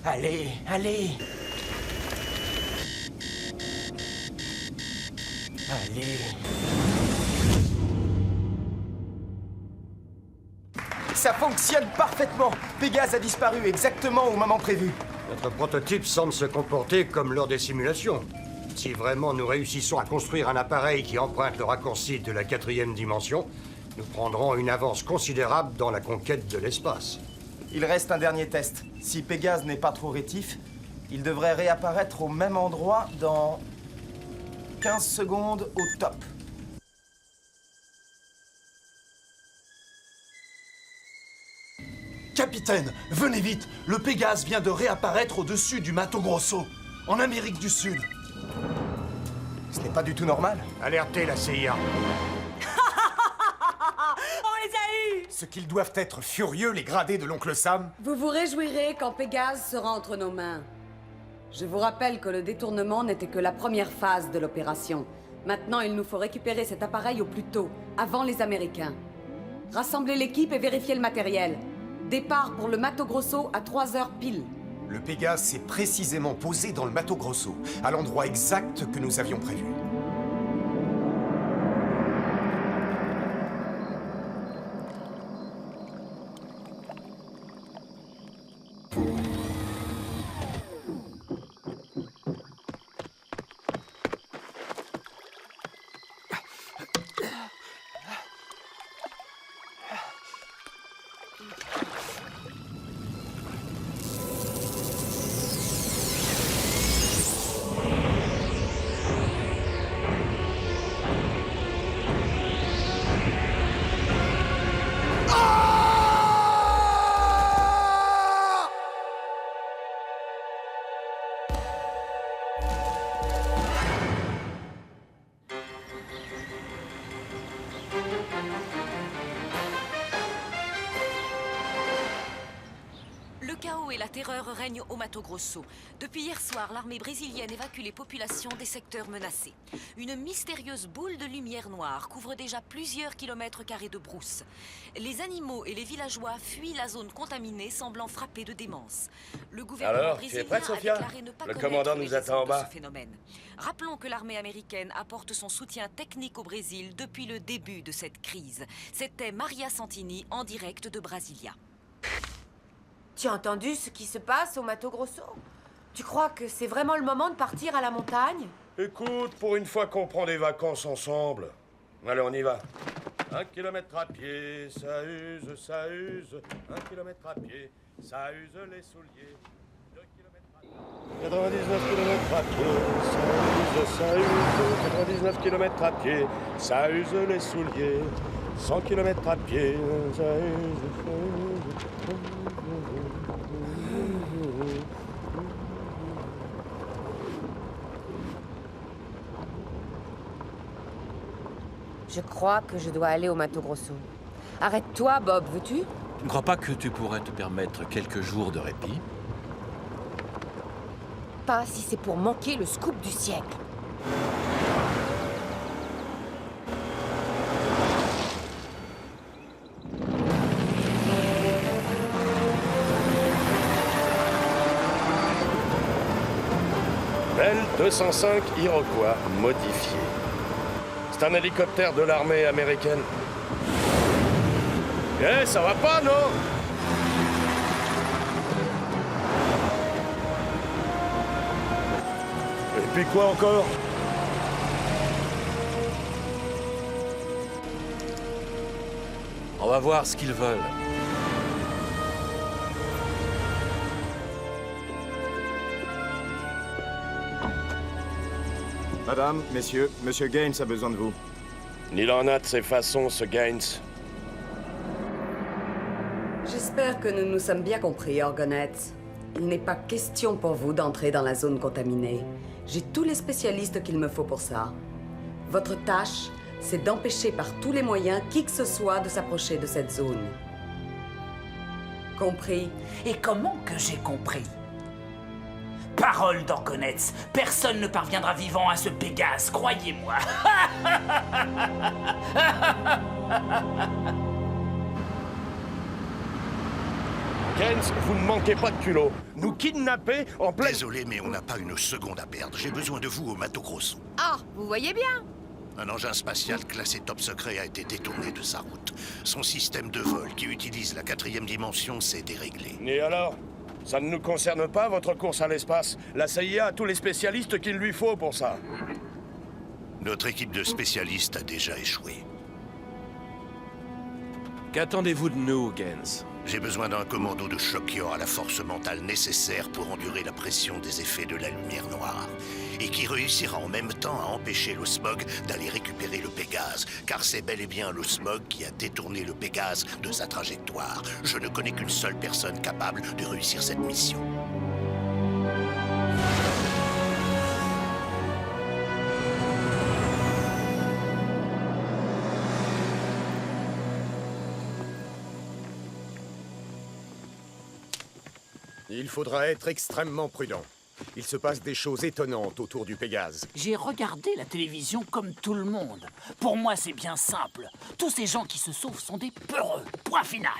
Allez, allez. Allez. Ça fonctionne parfaitement. Pégase a disparu exactement au moment prévu. Notre prototype semble se comporter comme lors des simulations. Si vraiment nous réussissons à construire un appareil qui emprunte le raccourci de la 4e dimension, nous prendrons une avance considérable dans la conquête de l'espace. Il reste un dernier test. Si Pégase n'est pas trop rétif, il devrait réapparaître au même endroit dans 15 secondes au top. Capitaine, venez vite. Le Pégase vient de réapparaître au-dessus du Mato Grosso, en Amérique du Sud. Ce n'est pas du tout normal. Alertez la CIA. On les a eus! Ce qu'ils doivent être furieux, les gradés de l'oncle Sam. Vous vous réjouirez quand Pégase sera entre nos mains. Je vous rappelle que le détournement n'était que la première phase de l'opération. Maintenant, il nous faut récupérer cet appareil au plus tôt, avant les Américains. Rassemblez l'équipe et vérifiez le matériel. Départ pour le Mato Grosso à 3 heures pile. Le Pégase s'est précisément posé dans le Mato Grosso, à l'endroit exact que nous avions prévu. Le chaos et la terreur règnent au Mato Grosso. Depuis hier soir, l'armée brésilienne évacue les populations des secteurs menacés. Une mystérieuse boule de lumière noire couvre déjà plusieurs kilomètres carrés de brousse. Les animaux et les villageois fuient la zone contaminée, semblant frappés de démence. Le gouvernement Alors, tu es brésilien prête, Sofia? a déclaré ne pas Le connaître commandant les nous attend en raisons de bas. ce phénomène. Rappelons que l'armée américaine apporte son soutien technique au Brésil depuis le début de cette crise. C'était Maria Santini en direct de Brasilia. Tu as entendu ce qui se passe au Mato Grosso? Tu crois que c'est vraiment le moment de partir à la montagne? Écoute, pour une fois qu'on prend des vacances ensemble. Allez, on y va. 1 kilomètre à pied, ça use, ça use. 1 kilomètre à pied, ça use les souliers. 2 kilomètres à pied. 99 kilomètres à pied, ça use. 99 kilomètres à pied, ça use les souliers. 100 kilomètres à pied, ça use. Je crois que je dois aller au Mato Grosso. Arrête-toi, Bob, veux-tu? Tu ne crois pas que tu pourrais te permettre quelques jours de répit? Pas si c'est pour manquer le scoop du siècle. Bell 205 Iroquois modifié. C'est un hélicoptère de l'armée américaine. Eh, ça va pas, non? Et puis quoi encore? On va voir ce qu'ils veulent. Madame, messieurs, Monsieur Gaines a besoin de vous. Il en a de ses façons, ce Gaines. J'espère que nous nous sommes bien compris, Orgonette. Il n'est pas question pour vous d'entrer dans la zone contaminée. J'ai tous les spécialistes qu'il me faut pour ça. Votre tâche, c'est d'empêcher par tous les moyens qui que ce soit de s'approcher de cette zone. Compris? Et comment que j'ai compris? Parole d'Orgonetz, personne ne parviendra vivant à ce Pégase, croyez-moi. Gaines, vous ne manquez pas de culot. Nous kidnapper en pleine... Désolé, mais on n'a pas une seconde à perdre. J'ai besoin de vous au Mato Grosso. Ah, vous voyez bien. Un engin spatial classé top secret a été détourné de sa route. Son système de vol, qui utilise la 4e dimension, s'est déréglé. Et alors? Ça ne nous concerne pas, votre course à l'espace. La CIA a tous les spécialistes qu'il lui faut pour ça. Notre équipe de spécialistes a déjà échoué. Qu'attendez-vous de nous, Gaines? J'ai besoin d'un commando de choc qui aura la force mentale nécessaire pour endurer la pression des effets de la lumière noire. Et qui réussira en même temps à empêcher le smog d'aller récupérer le Pégase. Car c'est bel et bien le smog qui a détourné le Pégase de sa trajectoire. Je ne connais qu'une seule personne capable de réussir cette mission. Il faudra être extrêmement prudent. Il se passe des choses étonnantes autour du Pégase. J'ai regardé la télévision comme tout le monde. Pour moi, c'est bien simple. Tous ces gens qui se sauvent sont des peureux. Point final.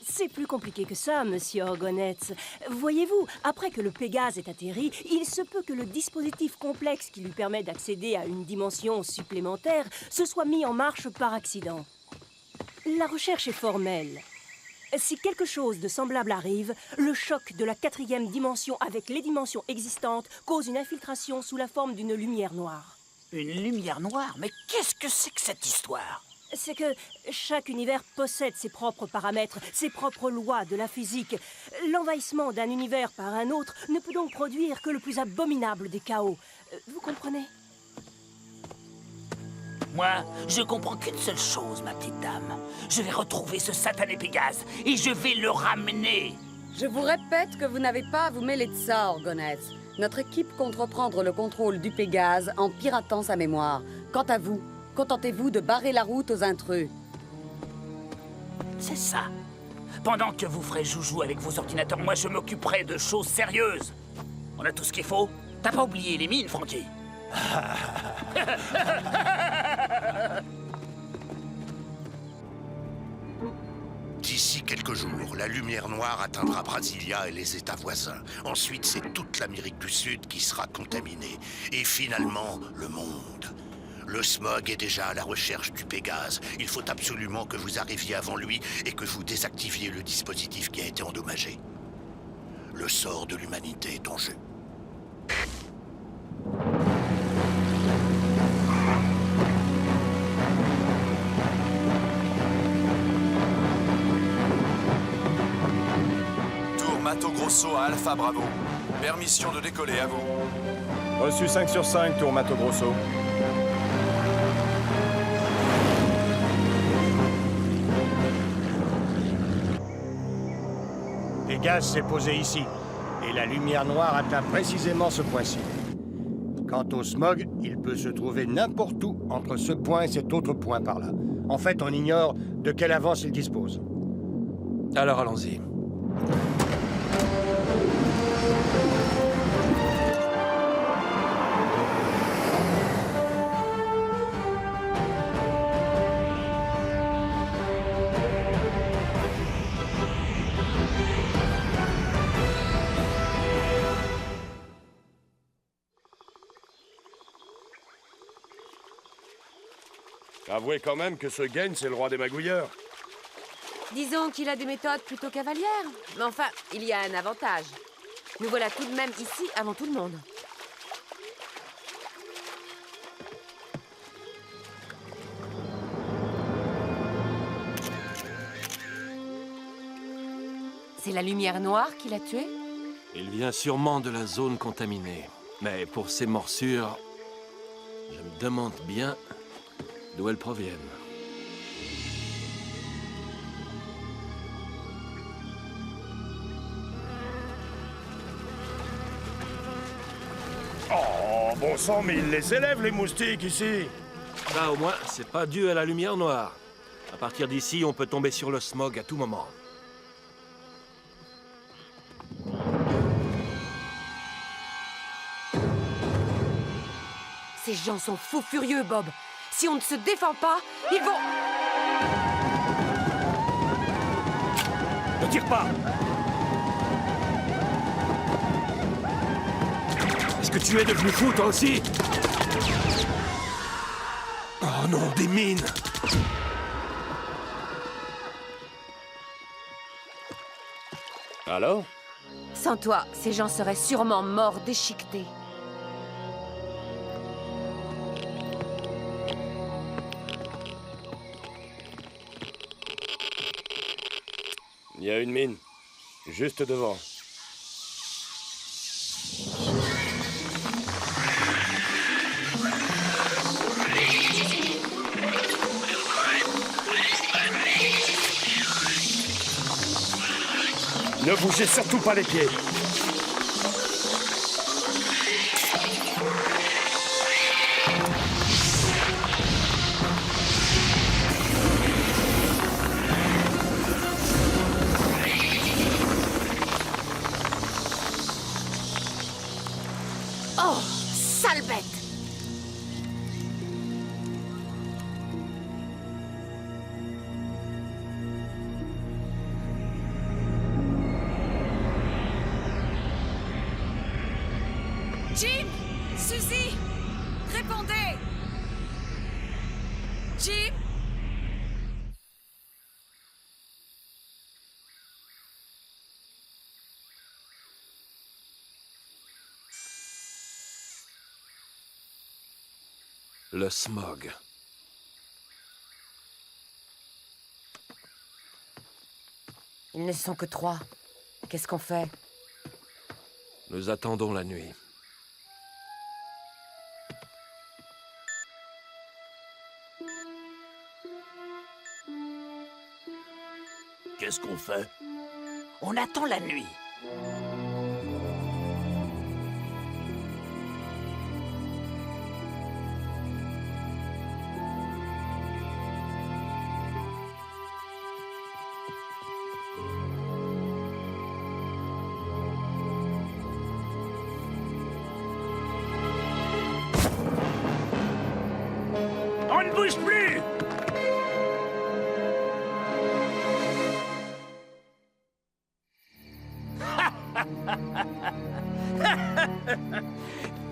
C'est plus compliqué que ça, monsieur Orgonetz. Voyez-vous, après que le Pégase est atterri, il se peut que le dispositif complexe qui lui permet d'accéder à une dimension supplémentaire se soit mis en marche par accident. La recherche est formelle. Si quelque chose de semblable arrive, le choc de la 4e dimension avec les dimensions existantes cause une infiltration sous la forme d'une lumière noire. Une lumière noire? Mais qu'est-ce que c'est que cette histoire? C'est que chaque univers possède ses propres paramètres, ses propres lois de la physique. L'envahissement d'un univers par un autre ne peut donc produire que le plus abominable des chaos. Vous comprenez? Moi, je comprends qu'une seule chose, ma petite dame. Je vais retrouver ce satané Pégase et je vais le ramener. Je vous répète que vous n'avez pas à vous mêler de ça, Orgonetz. Notre équipe compte reprendre le contrôle du Pégase en piratant sa mémoire. Quant à vous, contentez-vous de barrer la route aux intrus. C'est ça. Pendant que vous ferez joujou avec vos ordinateurs, moi je m'occuperai de choses sérieuses. On a tout ce qu'il faut. T'as pas oublié les mines, Frankie? D'ici quelques jours, la lumière noire atteindra Brasilia et les États voisins. Ensuite, c'est toute l'Amérique du Sud qui sera contaminée. Et finalement, le monde. Le smog est déjà à la recherche du Pégase. Il faut absolument que vous arriviez avant lui et que vous désactiviez le dispositif qui a été endommagé. Le sort de l'humanité est en jeu. Mato Grosso à Alpha Bravo. Permission de décoller, à vous. Reçu 5 sur 5, tour Mato Grosso. Pégase s'est posé ici, et la lumière noire atteint précisément ce point-ci. Quant au smog, il peut se trouver n'importe où entre ce point et cet autre point par là. En fait, on ignore de quelle avance il dispose. Alors allons-y. Avouez quand même que ce Gaines, c'est le roi des magouilleurs. Disons qu'il a des méthodes plutôt cavalières. Mais enfin, il y a un avantage. Nous voilà tout de même ici avant tout le monde. C'est la lumière noire qui l'a tué? Il vient sûrement de la zone contaminée. Mais pour ces morsures, je me demande bien d'où elles proviennent. Oh, bon sang, mais ils les élèvent, les moustiques, ici. Ça, au moins, c'est pas dû à la lumière noire. À partir d'ici, on peut tomber sur le smog à tout moment. Ces gens sont fous furieux, Bob. Si on ne se défend pas, ils vont... Ne tire pas! que tu es devenu fou, toi aussi? Oh non, des mines! Alors? Sans toi, ces gens seraient sûrement morts déchiquetés. Il y a une mine, juste devant. Ne bougez surtout pas les pieds. Oh, sale bête! Jim! Suzy! Répondez! Jim! Le smog. Ils ne sont que 3. Qu'est-ce qu'on fait? Nous attendons la nuit. Qu'est-ce qu'on fait? On attend la nuit. On ne bouge plus!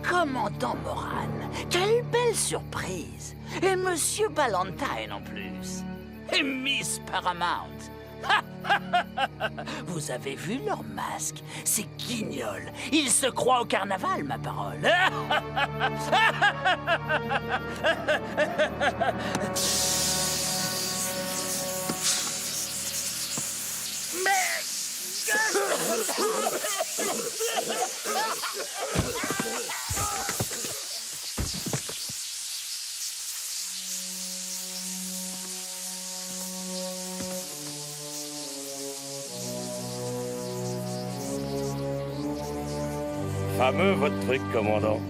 Commandant Moran, quelle belle surprise! Et Monsieur Ballantyne en plus! Et Miss Paramount! Vous avez vu leur masque? C'est guignol! Ils se croient au carnaval, ma parole! Fameux votre truc, commandant.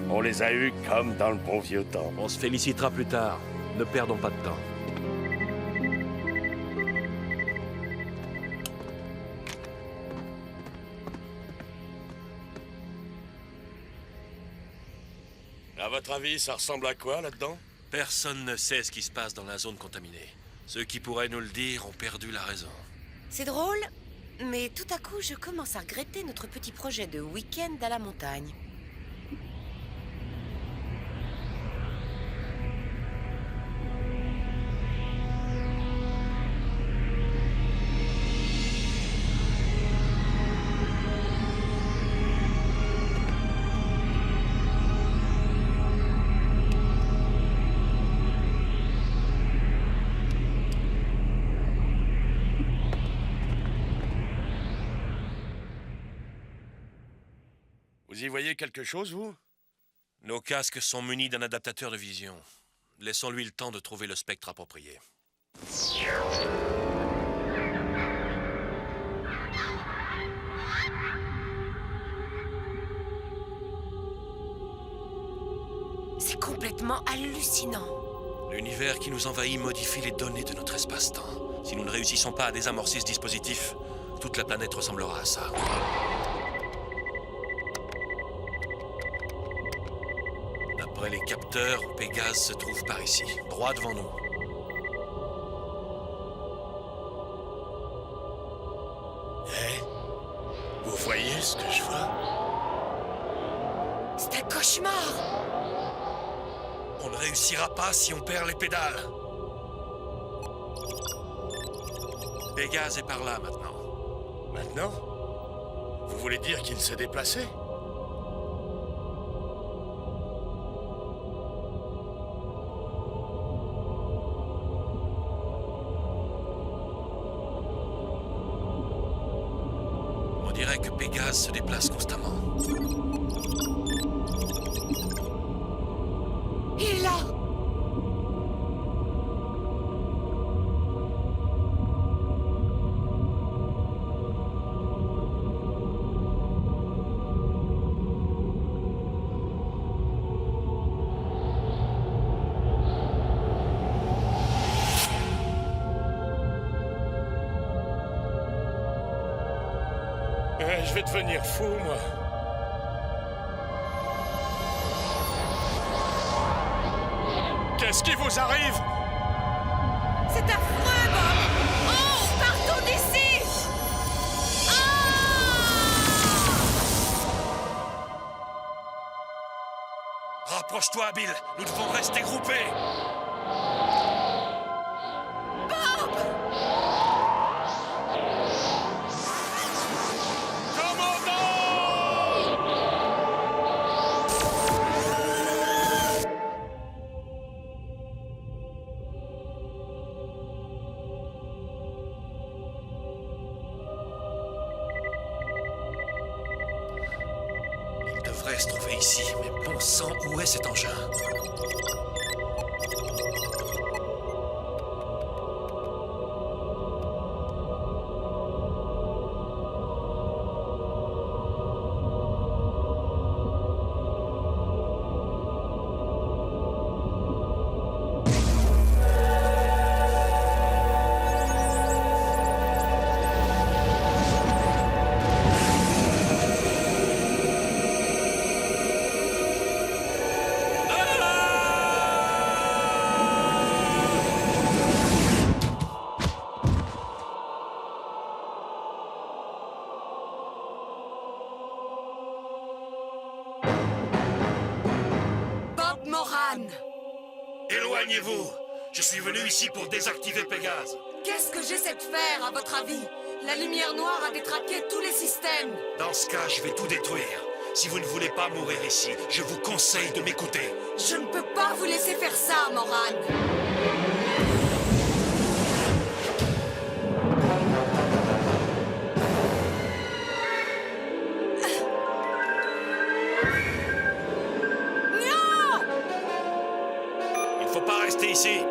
On les a eus comme dans le bon vieux temps. On se félicitera plus tard. Ne perdons pas de temps. À votre avis, ça ressemble à quoi, là-dedans? Personne ne sait ce qui se passe dans la zone contaminée. Ceux qui pourraient nous le dire ont perdu la raison. C'est drôle, mais tout à coup, je commence à regretter notre petit projet de week-end à la montagne. Vous y voyez quelque chose, vous? Nos casques sont munis d'un adaptateur de vision. Laissons-lui le temps de trouver le spectre approprié. C'est complètement hallucinant. L'univers qui nous envahit modifie les données de notre espace-temps. Si nous ne réussissons pas à désamorcer ce dispositif, toute la planète ressemblera à ça. D'après les capteurs, Pégase se trouve par ici, droit devant nous. Vous voyez ce que je vois? C'est un cauchemar! On ne réussira pas si on perd les pédales. Pégase est par là maintenant. Maintenant? Vous voulez dire qu'il s'est déplacé? On dirait que Pégase se déplace constamment. Il est là! Je vais devenir fou, moi. Qu'est-ce qui vous arrive? C'est affreux, Bob! Oh, partons d'ici! Rapproche-toi, Bill. Nous devons rester groupés. Il devrait se trouver ici, mais bon sang, où est cet engin? Éloignez-vous! Je suis venu ici pour désactiver Pégase. Qu'est-ce que j'essaie de faire, à votre avis? La lumière noire a détraqué tous les systèmes. Dans ce cas, je vais tout détruire. Si vous ne voulez pas mourir ici, je vous conseille de m'écouter. Je ne peux pas vous laisser faire ça, Moran. Faut pas rester ici.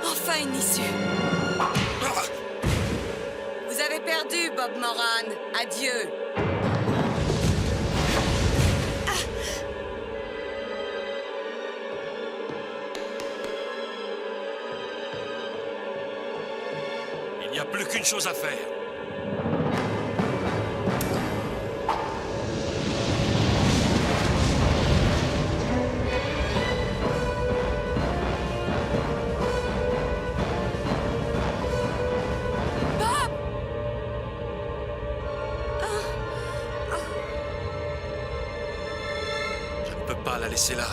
Enfin une issue. Vous avez perdu, Bob Moran. Adieu. Il n'y a plus qu'une chose à faire. Pas la laisser là.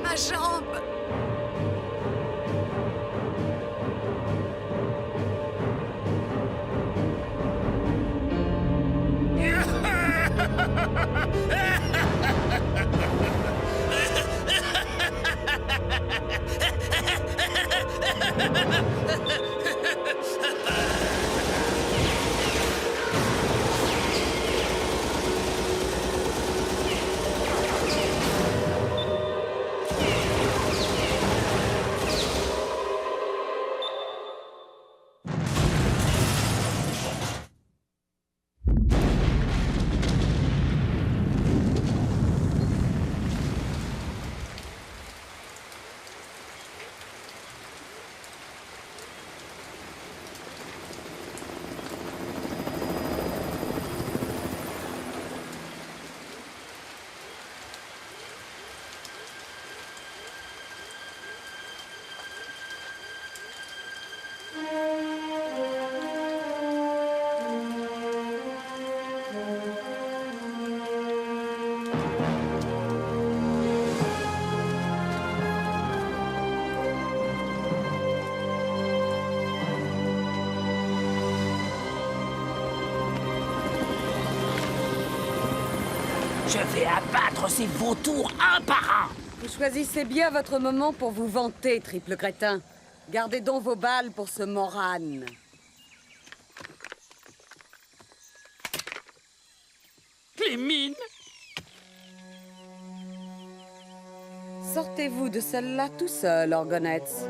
Ma jambe. Je vais abattre ces vautours un par un. Vous choisissez bien votre moment pour vous vanter, triple crétin. Gardez donc vos balles pour ce Moran. Les mines. Sortez-vous de celle-là tout seul, Orgonetz.